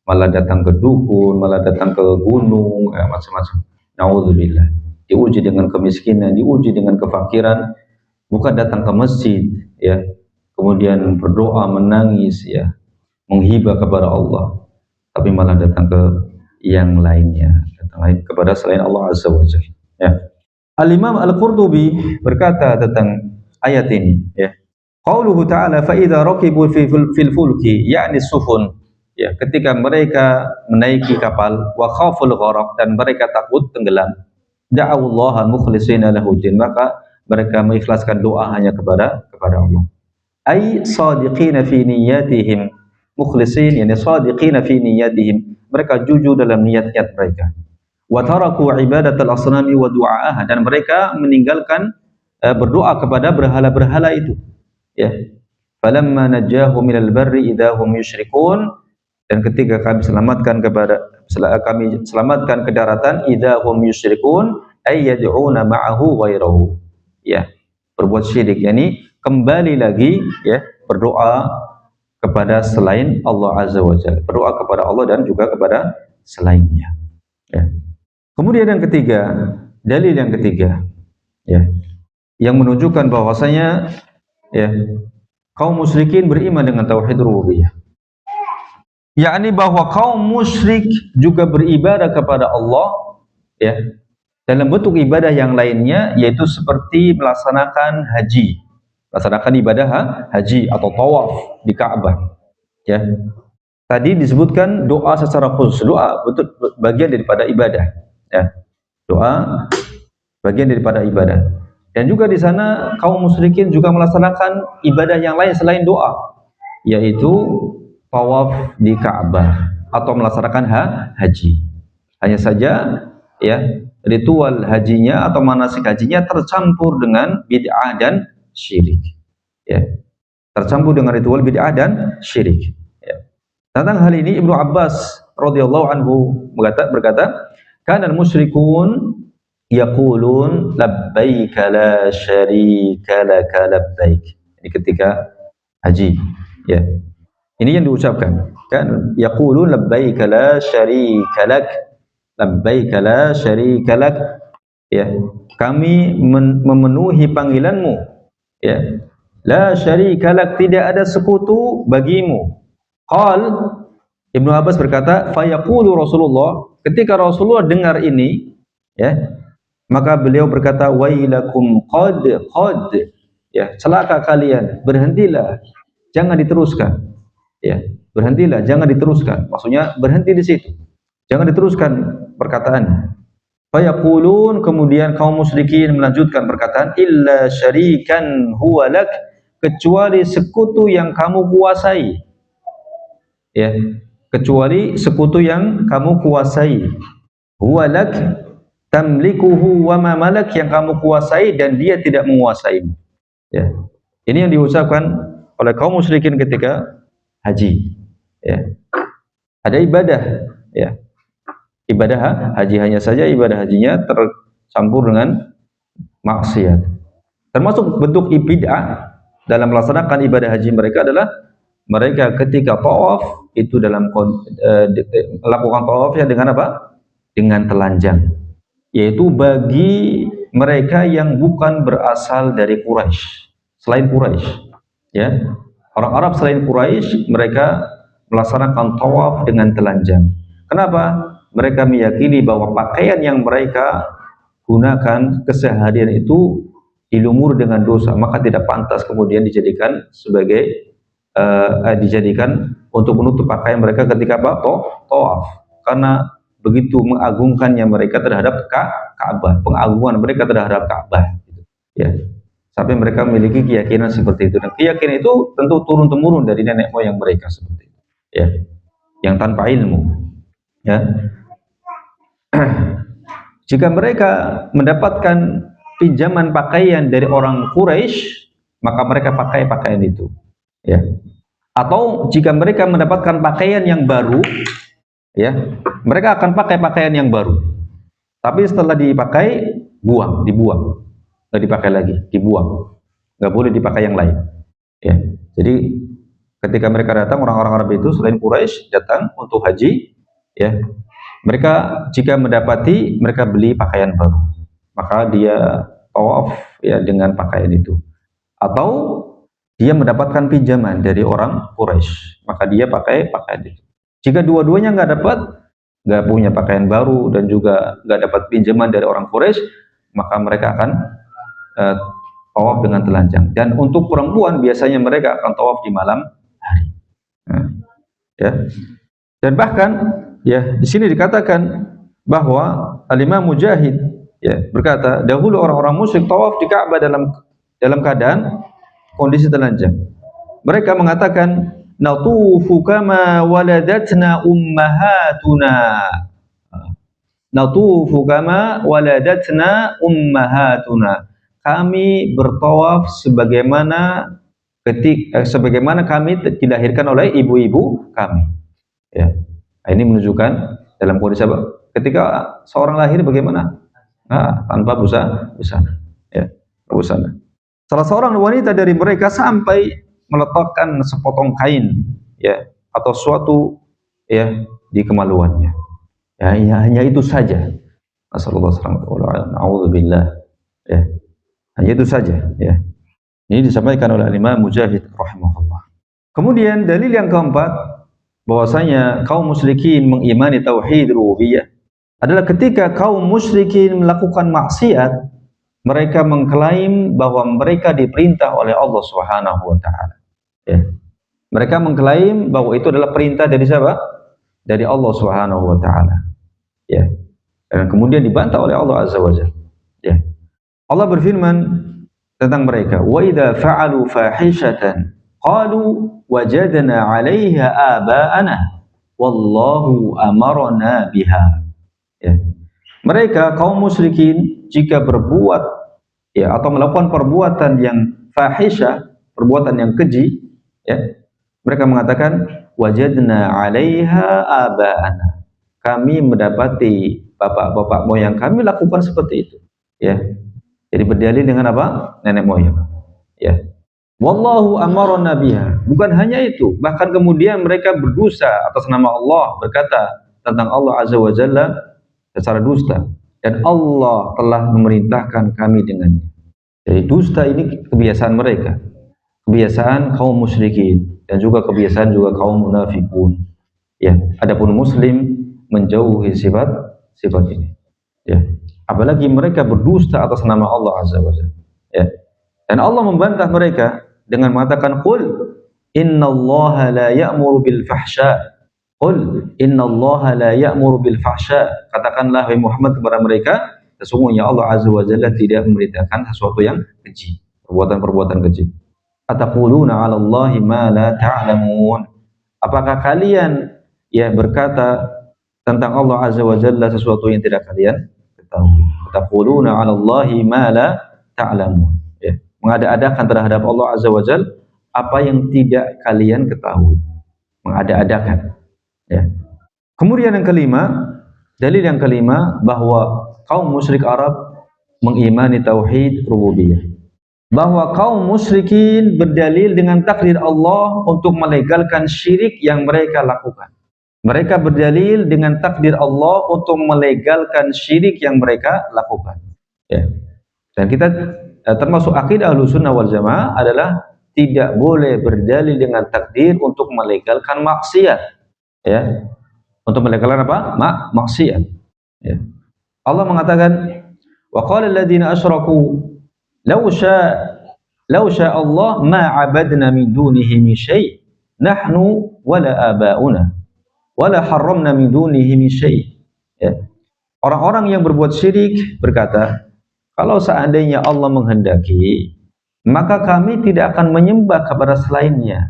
Malah datang ke dukun, malah datang ke gunung, ya, macam-macam. Nauzubillah. Diuji dengan kemiskinan, diuji dengan kefakiran, bukan datang ke masjid, ya, kemudian berdoa, menangis, ya, menghibah kepada Allah, tapi malah datang ke yang lainnya, kepada selain Allah Azza wa Jalla, ya. Al-Imam Al-Qurtubi berkata tentang ayat ini, ya, qauluhu ta'ala fa idza raqibu fil fulki, yakni sufun, ya, ketika mereka menaiki kapal, wa khaful gharaq, dan mereka takut tenggelam, da'awullaha mukhlishina lahuddin, maka mereka mengikhlaskan doa hanya kepada Allah. Ay sadiqina fi niyyatihim, mukhlisin, yani sadiqina fi niyyatihim, mereka jujur dalam niat-niat mereka. Wa taraku ibadatal asnami wa du'aaha, dan mereka meninggalkan berdoa kepada berhala-berhala itu, ya. Falamma najjahum minal barri idahum yusyrikun, dan ketika kami selamatkan ke daratan, idahum yusyrikun ay yad'una ma'ahu ghairahu, ya, berbuat syirik, yakni kembali lagi, ya, berdoa kepada selain Allah Azza wa Jalla, berdoa kepada Allah dan juga kepada selainnya, ya. Kemudian yang ketiga, dalil yang ketiga, ya, yang menunjukkan bahwasanya, ya, kaum musyrikin beriman dengan tauhid rububiyah, yakni bahwa kaum musyrik juga beribadah kepada Allah ya dalam bentuk ibadah yang lainnya, yaitu seperti melaksanakan haji, melaksanakan ibadah haji atau tawaf di Ka'bah ya. Tadi disebutkan doa secara khusus, doa betul bagian daripada ibadah ya, doa bagian daripada ibadah. Dan juga di sana kaum musyrikin juga melaksanakan ibadah yang lain selain doa, yaitu tawaf di Ka'bah atau melaksanakan haji. Hanya saja ya ritual hajinya atau manasik hajinya tercampur dengan bid'ah dan syirik ya, tercampur dengan ritual bid'ah dan syirik ya. Tentang hal ini Ibnu Abbas radhiyallahu anhu berkata, kana al-musyrikun yaqulun labbaik la syarika laka labbaik. Ini ketika haji ya. Ini yang diucapkan, kan yaqulun labbaik la syarika lak, labbaik la syarika lak ya. Kami memenuhi panggilanmu ya. La syarika lak, tidak ada sekutu bagimu. Qal, Ibnu Abbas berkata, fayaqulu Rasulullah, ketika Rasulullah dengar ini ya, maka beliau berkata, wailakum qad ya, celaka kalian, berhentilah, jangan diteruskan ya, berhentilah, jangan diteruskan, maksudnya berhenti di situ, jangan diteruskan perkataan. Fayaqulun, kemudian kaum musyrikin melanjutkan perkataan, illa syarikan huwa lak, kecuali sekutu yang kamu kuasai ya, kecuali sekutu yang kamu kuasai, huwa lak tamlikuhu wa ma malak, yang kamu kuasai dan dia tidak menguasaimu ya. Ini yang diucapkan oleh kaum musyrikin ketika haji ya. Ada ibadah ya, ibadah haji, hanya saja ibadah hajinya tercampur dengan maksiat. Termasuk bentuk bid'ah dalam melaksanakan ibadah haji mereka adalah mereka ketika tawaf itu dalam melakukan tawafnya dengan apa? Dengan telanjang, yaitu bagi mereka yang bukan berasal dari Quraisy, selain Quraisy ya, orang Arab selain Quraisy, mereka melaksanakan tawaf dengan telanjang. Kenapa? Mereka meyakini bahwa pakaian yang mereka gunakan keseharian itu dilumuri dengan dosa, maka tidak pantas kemudian dijadikan sebagai dijadikan untuk menutup pakaian mereka ketika tawaf, karena begitu mengagungkannya mereka terhadap Ka'bah, pengagungan mereka terhadap Ka'bah gitu. Ya, sampai mereka memiliki keyakinan seperti itu, dan keyakinan itu tentu turun temurun dari nenek moyang mereka seperti itu ya, yang tanpa ilmu ya. Jika mereka mendapatkan pinjaman pakaian dari orang Quraisy, maka mereka pakai pakaian itu ya. Atau jika mereka mendapatkan pakaian yang baru ya, mereka akan pakai pakaian yang baru, tapi setelah dipakai dibuang, nggak dipakai lagi, dibuang, nggak boleh dipakai yang lain ya. Jadi ketika mereka datang, orang-orang Arab itu selain Quraisy datang untuk haji ya, mereka jika mendapati, mereka beli pakaian baru, maka dia tawaf ya dengan pakaian itu. Atau dia mendapatkan pinjaman dari orang Quraisy, maka dia pakai pakaian itu. Jika dua-duanya nggak punya pakaian baru dan juga nggak dapat pinjaman dari orang Quraisy, maka mereka akan tawaf dengan telanjang. Dan untuk perempuan biasanya mereka akan tawaf di malam hari. Ya. Dan bahkan ya di sini dikatakan bahwa Al-Imam Mujahid ya berkata, dahulu orang-orang musyrik tawaf di Ka'bah dalam keadaan kondisi telanjang. Mereka mengatakan, natufu kama waladatna ummahatuna, natufu kama waladatna ummahatuna, kami bertawaf sebagaimana kami dilahirkan oleh ibu-ibu kami ya. Ini menunjukkan dalam kondisi apa? Ketika seorang lahir bagaimana? Tanpa busana ya, busana. Salah seorang wanita dari mereka sampai meletakkan sepotong kain ya atau suatu ya di kemaluannya. Ya, hanya itu saja. Naudzubillah ya. Hanya itu saja ya. Ini disampaikan oleh Imam Mujahid rahimahullah. Kemudian dalil yang keempat bahwasanya kaum musyrikin mengimani tauhid rububiyah adalah ketika kaum musyrikin melakukan maksiat, mereka mengklaim bahwa mereka diperintah oleh Allah Subhanahu wa taala. Ya. Mereka mengklaim bahwa itu adalah perintah dari siapa? Dari Allah Subhanahu wa taala. Ya. Dan kemudian dibantah oleh Allah Azza wa Jalla. Ya. Allah berfirman tentang mereka, "Wa idza fa'alu fahishatan qalu wajadna 'alaiha aba'ana wallahu amarna biha." Ya. Mereka kaum musyrikin jika berbuat ya atau melakukan perbuatan yang fahisyah, perbuatan yang keji, ya, mereka mengatakan wajadna 'alaiha aba'ana. Kami mendapati bapak-bapak moyang kami lakukan seperti itu. Ya. Jadi berdalil dengan apa? Nenek moyang. Ya. Wallahu amarna biha. Bukan hanya itu, bahkan kemudian mereka berdosa atas nama Allah, berkata tentang Allah Azza wa Jalla secara dusta, dan Allah telah memerintahkan kami dengannya. Jadi dusta ini kebiasaan mereka, kebiasaan kaum musyrikin, dan juga kebiasaan juga kaum munafikun. Ya, adapun muslim menjauhi sifat ini. Ya, apalagi mereka berdusta atas nama Allah Azza wa Jalla. Ya, dan Allah membantah mereka dengan mengatakan, "Qul innallaha la ya'muru bil fahsya." Qul innallaha la ya'muru bil fahsya. Katakanlah wahai Muhammad kepada mereka, sesungguhnya Allah Azza wa Jalla tidak memerintahkan sesuatu yang keji, perbuatan-perbuatan keji. Ataquluna 'ala Allahi ma la ta'lamun. Apakah kalian ya berkata tentang Allah Azza wa Jalla sesuatu yang tidak kalian ketahui? Ataquluna 'ala Allahi ma la ta'lamun. Ya, mengada-adakan terhadap Allah Azza wa Jalla apa yang tidak kalian ketahui. Mengada-adakan. Ya. Kemudian yang kelima, dalil yang kelima bahwa kaum musyrik Arab mengimani tauhid rububiyah. Bahwa kaum musyrikin berdalil dengan takdir Allah untuk melegalkan syirik yang mereka lakukan. Mereka berdalil dengan takdir Allah untuk melegalkan syirik yang mereka lakukan. Ya. Dan kita termasuk akidah Ahlussunnah wal Jamaah adalah tidak boleh berdalil dengan takdir untuk melegalkan maksiat. Ya, untuk melegalkan apa? Maksiat. Ya. Allah mengatakan, wa qala alladziina asyraku law syaa Allah ma 'abadna min dunihi min syai' nahnu wala aba'una wala harramna min dunihi min syai'. Ya. Orang-orang yang berbuat syirik berkata, kalau seandainya Allah menghendaki, maka kami tidak akan menyembah kepada selainnya,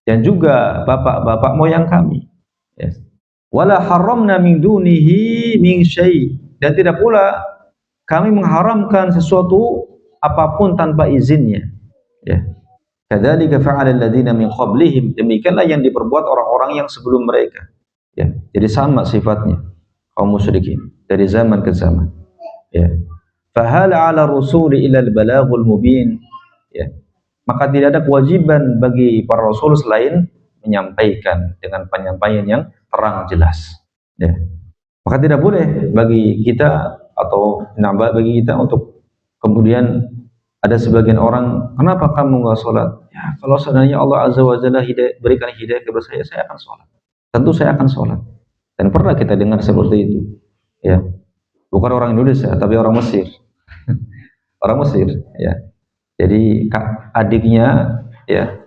dan juga bapak-bapak moyang kami. Yes. Wala haramna min dunihi min syai', dan tidak pula kami mengharamkan sesuatu apapun tanpa izinnya. Ya. Kadzalika fa'ala alladziina min qablihim, demikianlah yang diperbuat orang-orang yang sebelum mereka. Ya. Jadi sama sifatnya kaum musyrikin dari zaman ke zaman. Ya. Fa hal 'ala rusuli illa al-balaghul mubin. Ya. Maka tidak ada kewajiban bagi para rasul selain menyampaikan dengan penyampaian yang terang jelas. Ya. Maka tidak boleh bagi kita atau bagi kita untuk kemudian ada sebagian orang, kenapa kamu nggak sholat? Ya, kalau seandainya Allah Azza wa Jalla berikan hidayah kepada saya akan sholat. Tentu saya akan sholat. Dan pernah kita dengar seperti itu. Ya, bukan orang Indonesia, tapi orang Mesir. Orang Mesir. Ya. Jadi adiknya, ya.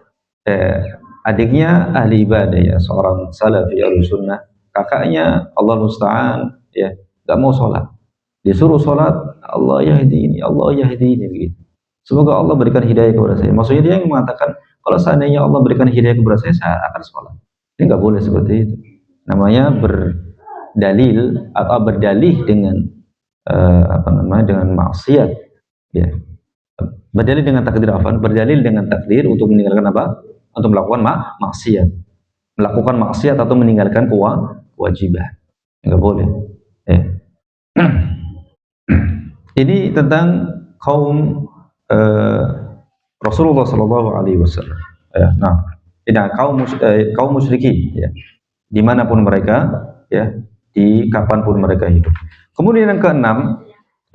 Adiknya ahli ibadah, ya, seorang salafi Ahlussunnah. Kakaknya Allah musta'an, ya, enggak mau sholat. Disuruh sholat, Allah yahdini begitu. Semoga Allah berikan hidayah kepada saya. Maksudnya dia yang mengatakan, kalau seandainya Allah berikan hidayah kepada saya akan sholat. Ini enggak boleh seperti itu. Namanya berdalil atau berdalih dengan dengan maksiat, ya. Berdalil dengan takdir berdalil dengan takdir untuk meninggalkan apa? Untuk melakukan maksiat, melakukan maksiat atau meninggalkan kewajiban, enggak boleh. Ini tentang kaum Rasulullah Shallallahu Alaihi Wasallam. Nah, kaum musyrikin, ya, dimanapun mereka, ya, di kapanpun mereka hidup. Kemudian yang keenam,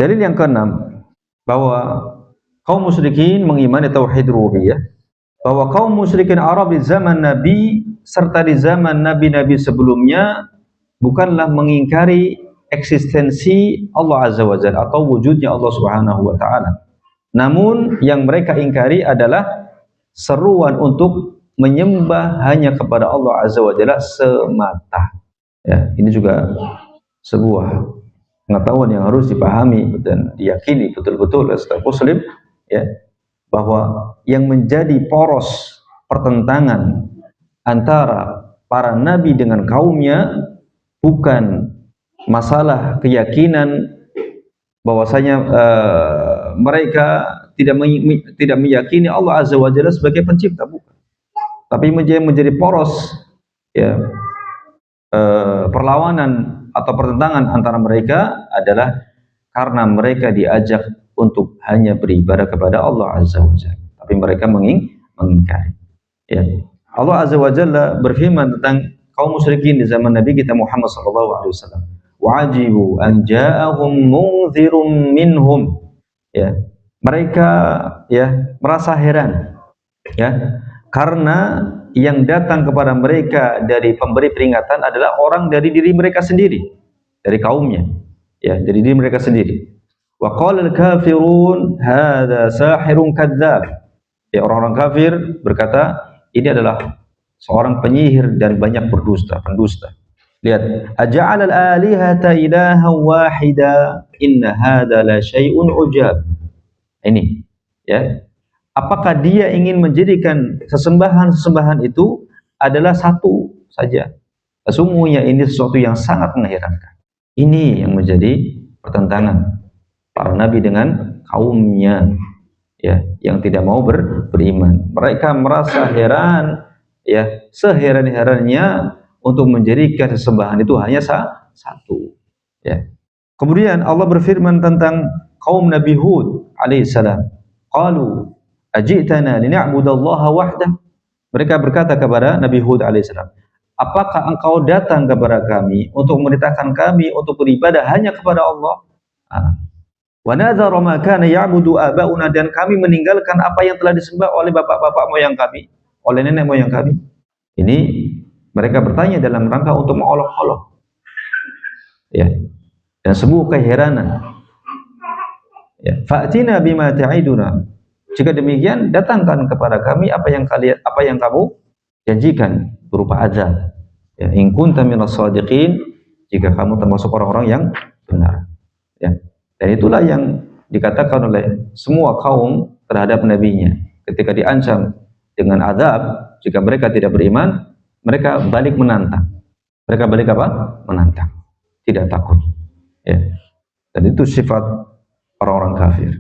dalil yang keenam bahwa kaum musyrikin mengimani tauhid rububiyah. Bahwa kaum musyrikin Arab di zaman Nabi serta di zaman nabi-nabi sebelumnya bukanlah mengingkari eksistensi Allah Azza wa Jalla atau wujudnya Allah Subhanahu wa taala. Namun yang mereka ingkari adalah seruan untuk menyembah hanya kepada Allah Azza wa Jalla semata. Ya, ini juga sebuah pengetahuan yang harus dipahami dan diyakini betul-betul oleh setiap muslim, ya, bahwa yang menjadi poros pertentangan antara para nabi dengan kaumnya bukan masalah keyakinan bahwasanya mereka tidak meyakini Allah Azza wa Jalla sebagai pencipta, bukan. Tapi menjadi poros, ya, perlawanan atau pertentangan antara mereka adalah karena mereka diajak untuk hanya beribadah kepada Allah Azza wa Jalla, tapi mereka mengingkari. Ya. Allah Azza wa Jalla berfirman tentang kaum musyrikin di zaman Nabi kita Muhammad sallallahu alaihi wasallam. Wa'ajibu an ja'ahum munzirum minhum. Ya. Mereka, ya, merasa heran, ya, karena yang datang kepada mereka dari pemberi peringatan adalah orang dari diri mereka sendiri, dari kaumnya, ya, dari diri mereka sendiri. Wa qala al-kafirun hadza sahirun kadzdzab. Ya, orang-orang kafir berkata, ini adalah seorang penyihir dan banyak pendusta. Lihat, aja'al al-alihata ilahan wahida inna hadza la syai'un ujab. Ini, ya. Apakah dia ingin menjadikan sesembahan itu adalah satu saja? Sesungguhnya ini sesuatu yang sangat mengherankan. Ini yang menjadi pertentangan para nabi dengan kaumnya, ya, yang tidak mau beriman. Mereka merasa heran, ya, seheran-herannya untuk menjadikan sesembahan itu hanya satu, ya. Kemudian Allah berfirman tentang kaum Nabi Hud alaihissalam. Qalu ajitana lina'budallaha wahdah. Mereka berkata kepada Nabi Hud alaihissalam, apakah engkau datang kepada kami untuk memerintahkan kami untuk beribadah hanya kepada Allah? Wa nadhara ma kana ya'budu aba'una, dan kami meninggalkan apa yang telah disembah oleh bapak-bapak moyang kami, oleh nenek moyang kami. Ini mereka bertanya dalam rangka untuk mengolok-olok, ya, dan sebuah keheranan. Ya, fa'tina bima ta'iduna. Jika demikian, datangkan kepada kami apa yang kamu janjikan berupa azab. Ya, in kunta minas shadiqin, jika kamu termasuk orang-orang yang benar. Ya. Dan itulah yang dikatakan oleh semua kaum terhadap nabinya. Ketika diancam dengan azab, jika mereka tidak beriman, mereka balik menantang. Mereka balik apa? Menantang. Tidak takut. Ya. Dan itu sifat orang-orang kafir,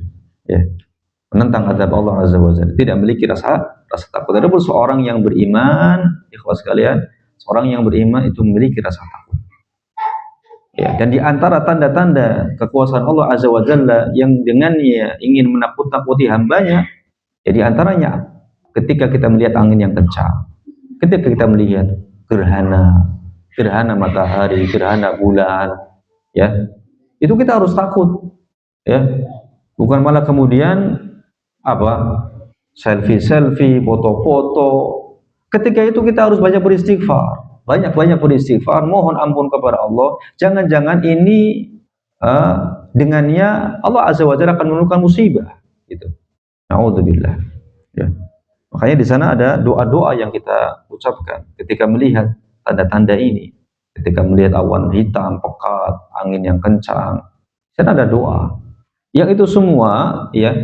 ya, menentang azab Allah Azza wa Jalla, tidak memiliki rasa takut. Adapun seorang yang beriman, ikhwas sekalian, seorang yang beriman itu memiliki rasa takut. Ya, dan di antara tanda-tanda kekuasaan Allah Azza wa Jalla yang dengannya ingin menakut-nakuti hambanya, ya, di antaranya ketika kita melihat angin yang kencang, ketika kita melihat gerhana matahari, gerhana bulan, ya, itu kita harus takut. Ya, bukan malah kemudian apa, selfie, foto-foto. Ketika itu kita harus banyak beristighfar, banyak beristighfar, mohon ampun kepada Allah. Jangan-jangan ini dengannya Allah Azza wa Jalla akan menurunkan musibah, gitu. Na'udzubillah. Ya. Makanya di sana ada doa-doa yang kita ucapkan ketika melihat tanda-tanda ini, ketika melihat awan hitam pekat, angin yang kencang. Di sana ada doa. Yang itu semua, ya,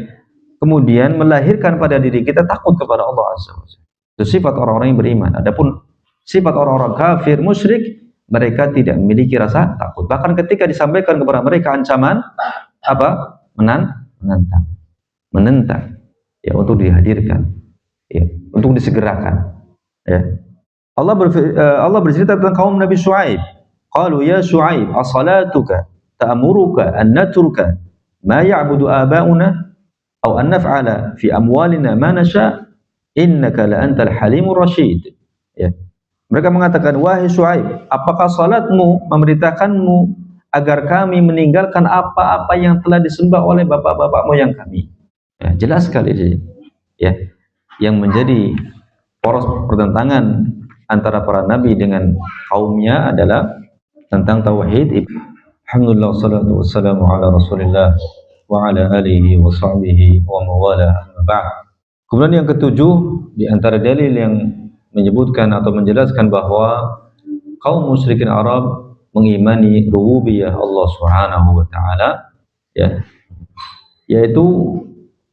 kemudian melahirkan pada diri kita takut kepada Allah Azza wa Jalla. Itu sifat orang-orang yang beriman. Adapun sifat orang-orang kafir, musyrik, mereka tidak memiliki rasa takut. Bahkan ketika disampaikan kepada mereka ancaman, apa? Menentang, ya, untuk dihadirkan, ya, untuk disegerakan, ya. Allah bercerita tentang kaum Nabi Syuaib. Qalu ya Syuaib, as-salatuka ta'muruka an natruka ma ya'budu aba'una aw an naf'ala fi amwalina ma nasha innaka la antal halimur rasyid. Ya. Mereka mengatakan, wahai Syuaib, apakah salatmu memerintahkanmu agar kami meninggalkan apa-apa yang telah disembah oleh bapak-bapak moyang kami? Ya, jelas sekali, ya, yang menjadi poros pertentangan antara para nabi dengan kaumnya adalah tentang tauhid. Alhamdulillah, wassalatu wassalamu ala Rasulillah wa ala alihi wa sahbihi wa mawala, amma ba'd. Kemudian yang ketujuh, di antara dalil yang menyebutkan atau menjelaskan bahwa kaum musyrikin Arab mengimani rububiyah Allah Subhanahu wa taala, ya, yaitu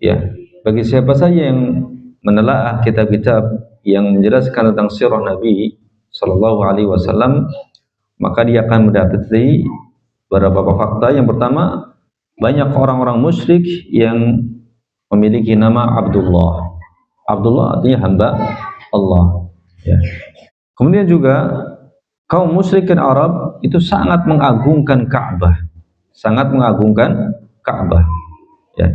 ya, bagi siapa saja yang menelaah kitab-kitab yang menjelaskan tentang sirah Nabi sallallahu alaihi wasallam, maka dia akan mendapati beberapa fakta. Yang pertama, banyak orang-orang musyrik yang memiliki nama Abdullah. Abdullah artinya hamba Allah, ya. Kemudian juga kaum musyrikin Arab itu sangat mengagungkan Ka'bah, sangat mengagungkan Ka'bah, ya.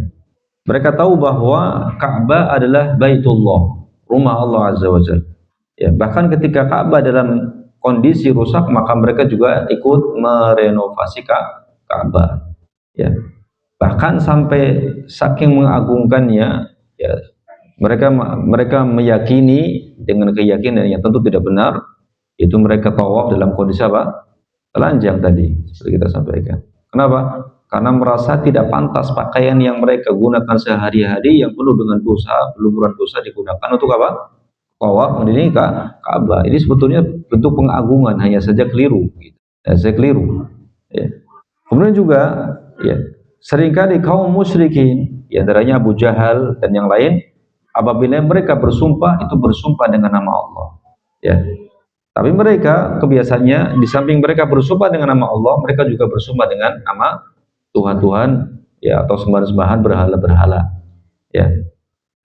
Mereka tahu bahwa Ka'bah adalah Baitullah, rumah Allah Azza wa Jalla, ya. Bahkan ketika Ka'bah dalam kondisi rusak, maka mereka juga ikut merenovasi Ka'bah, ya. Bahkan sampai saking mengagungkannya, ya, mereka meyakini dengan keyakinan yang tentu tidak benar, itu mereka tawaf dalam kondisi apa? Telanjang tadi, seperti kita sampaikan. Kenapa? Karena merasa tidak pantas pakaian yang mereka gunakan sehari-hari yang penuh dengan dosa, pelumuran dosa, digunakan untuk apa? Tawaf mengelilingi Ka'bah. Ini sebetulnya bentuk pengagungan, hanya saja keliru, gitu. Saya keliru, ya. Kemudian juga, ya, seringkali kaum musyrikin, ya, antaranya Abu Jahal dan yang lain, apabila mereka bersumpah, itu bersumpah dengan nama Allah, ya. Tapi mereka kebiasaannya, di samping mereka bersumpah dengan nama Allah, mereka juga bersumpah dengan nama Tuhan-Tuhan, ya, atau sembahan-sembahan, berhala-berhala, ya.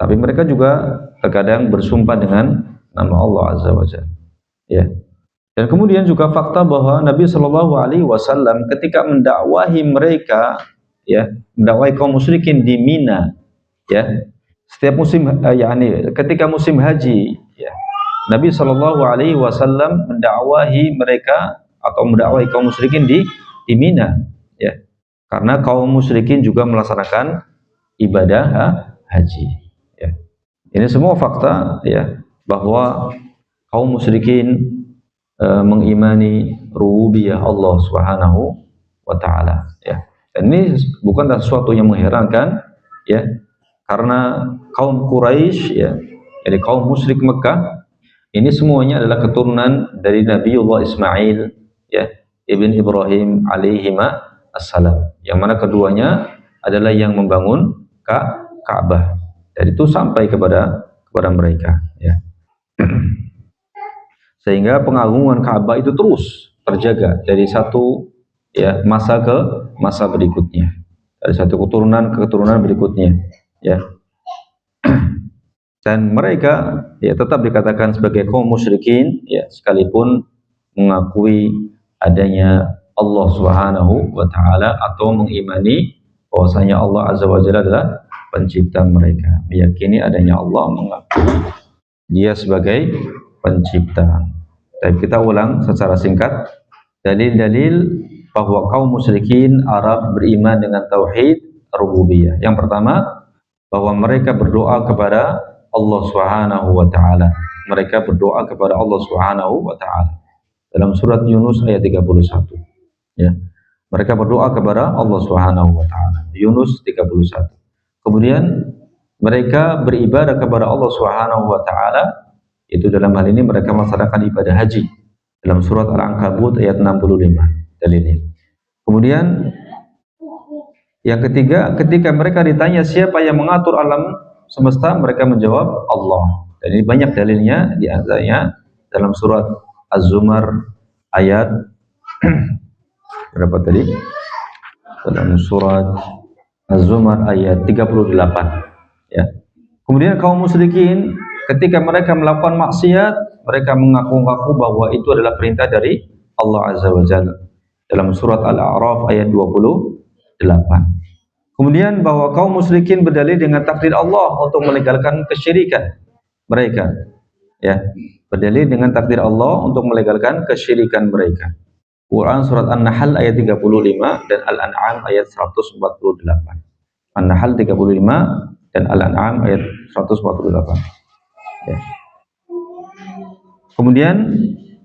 Tapi mereka juga terkadang bersumpah dengan nama Allah Azza wa Jalla, ya. Dan kemudian juga fakta bahwa Nabi Shallallahu Alaihi Wasallam ketika mendakwahi mereka, ya, mendakwahi kaum musyrikin di Mina, ya, setiap musim, yakni ketika musim haji, ya, Nabi Shallallahu Alaihi Wasallam mendakwahi mereka atau mendakwahi kaum musyrikin di Mina, ya, karena kaum musyrikin juga melaksanakan ibadah haji, ya. Ini semua fakta, ya, bahwa kaum musyrikin mengimani rububiyah Allah Subhanahu wa taala, ya. Dan ini bukanlah sesuatu yang mengherankan, ya, karena kaum Quraisy, ya, jadi kaum musyrik Mekah, ini semuanya adalah keturunan dari Nabiullah Ismail, ya, ibn Ibrahim alaihi assalam, yang mana keduanya adalah yang membangun Ka'bah, dan itu sampai kepada mereka, ya. Sehingga pengagungan Ka'bah itu terus terjaga dari satu, ya, masa ke masa berikutnya, dari satu keturunan ke keturunan berikutnya, ya. Dan mereka, ya, tetap dikatakan sebagai kaum musyrikin, ya, sekalipun mengakui adanya Allah Subhanahu wa taala atau mengimani bahwasanya Allah Azza wa Jalla adalah pencipta mereka, meyakini adanya Allah, mengakui Dia sebagai pencipta. Tapi kita ulang secara singkat dalil-dalil bahwa kaum musyrikin Arab beriman dengan tauhid rububiyah. Yang pertama, bahwa mereka berdoa kepada Allah Subhanahu wa taala. Mereka berdoa kepada Allah Subhanahu wa taala. Dalam surat Yunus ayat 31. Ya. Mereka berdoa kepada Allah Subhanahu wa taala. Yunus 31. Kemudian mereka beribadah kepada Allah Subhanahu wa taala, itu dalam hal ini mereka melaksanakan ibadah haji dalam surat Al-Ankabut ayat 65 dalilnya. Kemudian yang ketiga, ketika mereka ditanya siapa yang mengatur alam semesta, mereka menjawab Allah. Dan ini banyak dalilnya, di antaranya dalam surat Az-Zumar ayat berapa tadi? Dalam surat Az-Zumar ayat 38, ya. Kemudian kaum musyrikin ketika mereka melakukan maksiat, mereka mengaku-ngaku bahwa itu adalah perintah dari Allah Azza wa Jalla dalam surat Al-A'raf ayat 28. Kemudian bahwa kaum musyrikin berdalil dengan takdir Allah untuk melegalkan kesyirikan mereka, ya, berdalil dengan takdir Allah untuk melegalkan kesyirikan mereka. Quran surat An-Nahl ayat 35 dan Al-An'am ayat 148. An-Nahl 35 dan Al-An'am ayat 148. Ya. Kemudian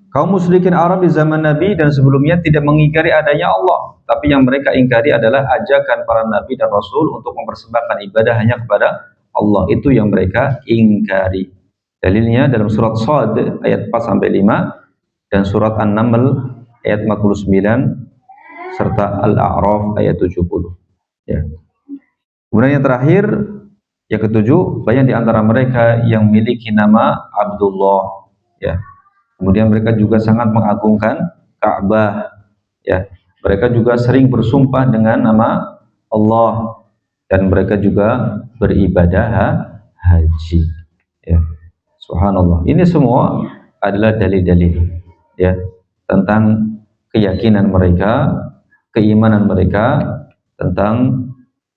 kaum musyrikin Arab di zaman Nabi dan sebelumnya tidak mengingkari adanya Allah, tapi yang mereka ingkari adalah ajakan para nabi dan rasul untuk mempersembahkan ibadah hanya kepada Allah. Itu yang mereka ingkari. Dalilnya dalam surat Shad ayat 4 sampai 5 dan surat An-Naml ayat 49 serta Al-A'raf ayat 70. Ya. Kemudian yang terakhir, yang ketujuh, banyak di antara mereka yang memiliki nama Abdullah. Ya. Kemudian mereka juga sangat mengagungkan Ka'bah, ya. Mereka juga sering bersumpah dengan nama Allah dan mereka juga beribadah haji, ya. Subhanallah. Ini semua adalah dalil-dalil, ya, tentang keyakinan mereka, keimanan mereka tentang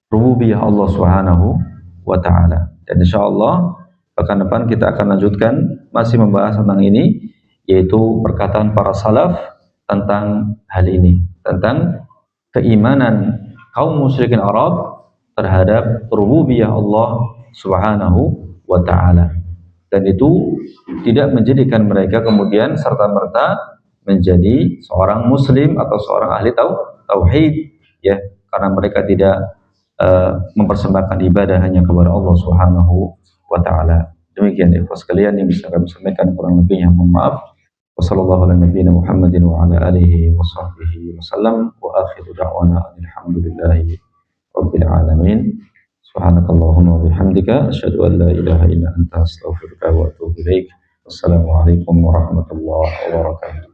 rububiyah Allah Subhanahu wa taala. Dan insyaallah pekan depan kita akan lanjutkan masih membahas tentang ini, yaitu perkataan para salaf tentang hal ini, tentang keimanan kaum musyrikin Arab terhadap rububiyah Allah Subhanahu wa taala. Dan itu tidak menjadikan mereka kemudian serta-merta menjadi seorang muslim atau seorang ahli tauhid, ya, karena mereka tidak mempersembahkan ibadah hanya kepada Allah Subhanahu wa taala. Demikian ikhwas sekalian yang bisa kami sampaikan, kurang lebihnya mohon maaf. Wassallallahu ala nabiyina Muhammadin wa ala alihi wa sahbihi wasallam wa akhiru da'wana alhamdulillahi rabbil alamin. Subhanakallahumma wa bihamdika asyhadu an la ilaha illa anta astaghfiruka wa atubu ilaik. Wassalamualaikum warahmatullahi wabarakatuh.